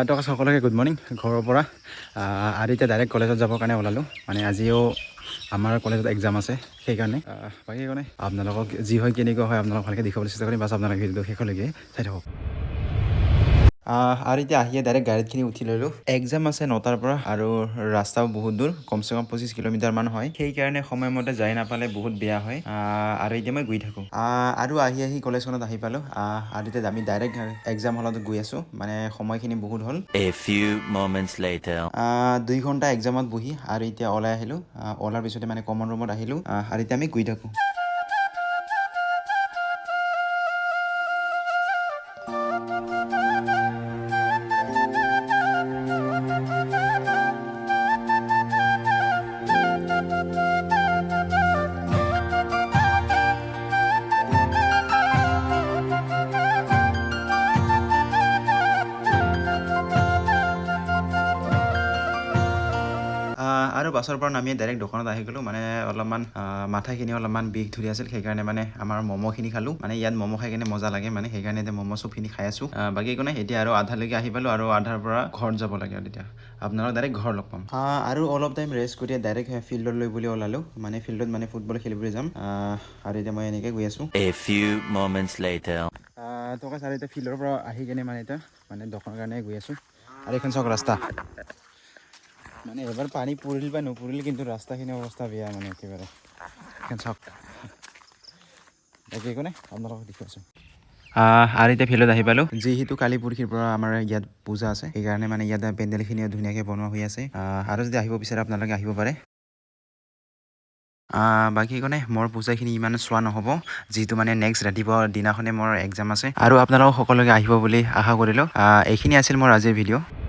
তো সকলোকে good morning ঘৰৰ পৰা আৰু এতিয়া ডাইৰেক্ট কলেজত যাবৰ কাৰণে ওলালোঁ মানে আজিও আমাৰ কলেজত এক্সাম আছে সেইকাৰণে বাকী একো নাই আপোনালোকক যি হয় কেনেকুৱা হয় আপোনালোকক ভালকৈ দেখুৱাবলৈ চেষ্টা কৰিম বাছ আপোনালোকে ভিডিঅ'টো শেষলৈকে চাই থাকক আৰু এতিয়া আহিয়ে ডাইৰেক্ট গাড়ীতখিনি উঠি ল'লোঁ এক্সাম আছে 9টাৰ পৰা আৰু ৰাস্তাও বহুত দূৰ কমচে কম 25 কিলোমিটাৰমান হয় সেইকাৰণে সময়মতে যাই নাপালে বহুত বেয়া হয় আৰু এতিয়া মই গৈ থাকোঁ আৰু আহি কলেজখনত আহি পালোঁ আৰু এতিয়া আমি ডাইৰেক্ট এক্সাম হলত গৈ আছোঁ মানে সময়খিনি বহুত হ'ল A few moments later 2 ঘণ্টা এক্সামত বহি আৰু এতিয়া ওলাই আহিলোঁ ওলাৰ পিছতে মানে কমন ৰুমত আহিলোঁ আৰু এতিয়া আমি গৈ থাকোঁ আৰু বাছৰ পৰা নামি ডাইৰেক্ট দোকানত আহি গ'লোঁ মানে অলপমান মাথাখিনি অলপমান বিষ ধৰি আছিল সেইকাৰণে মানে আমাৰ ম'ম'খিনি খালোঁ মানে ইয়াত ম'ম' খাই কিনে মজা লাগে মানে সেইকাৰণে এতিয়া ম'ম' চুপখিনি খাই আছোঁ বাকী একো নাই এতিয়া আৰু আধালৈকে আহি পালোঁ আৰু আধাৰ পৰা ঘৰত যাব লাগে আৰু তেতিয়া আপোনালোক ডাইৰেক্ট ঘৰ লগ পাম আৰু অলপ টাইম ৰেষ্ট কৰি ডাইৰেক্ট ফিল্ডত লৈ বুলি ওলালোঁ মানে ফিল্ডত মানে ফুটবল খেলিবলৈ যাম আৰু এতিয়া মই এনেকৈ গৈ আছোঁ A few moments later টকা চাৰি এতিয়া ফিল্ডৰ পৰা আহি কিনে মানে এতিয়া মানে দোকানৰ কাৰণে গৈ আছোঁ আৰু এইখন চাওক ৰাস্তা মানে এবাৰ পানী পৰিল বা নপৰিল কিন্তু ৰাস্তাখিনি অৱস্থা বেয়া মানে একেবাৰে এখন চাওক বাকী একো নাই আপোনালোকক দেখুৱাই আছোঁ আৰু এতিয়া ফিল্ডত আহি পালোঁ যিহেতু কালি পৰহিৰ পৰা আমাৰ ইয়াত পূজা আছে সেইকাৰণে মানে ইয়াত পেণ্ডেলখিনিও ধুনীয়াকৈ বনোৱা হৈ আছে আৰু যদি আহিব বিচাৰে আপোনালোকে আহিব পাৰে বাকী একো নাই মোৰ পূজাখিনি ইমান চোৱা নহ'ব যিহেতু মানে নেক্সট ৰাতিপুৱা দিনাখনে মোৰ এক্সাম আছে আৰু আপোনালোকক সকলোকে আহিব বুলি আশা কৰিলোঁ এইখিনি আছিল মোৰ আজিৰ ভিডিঅ'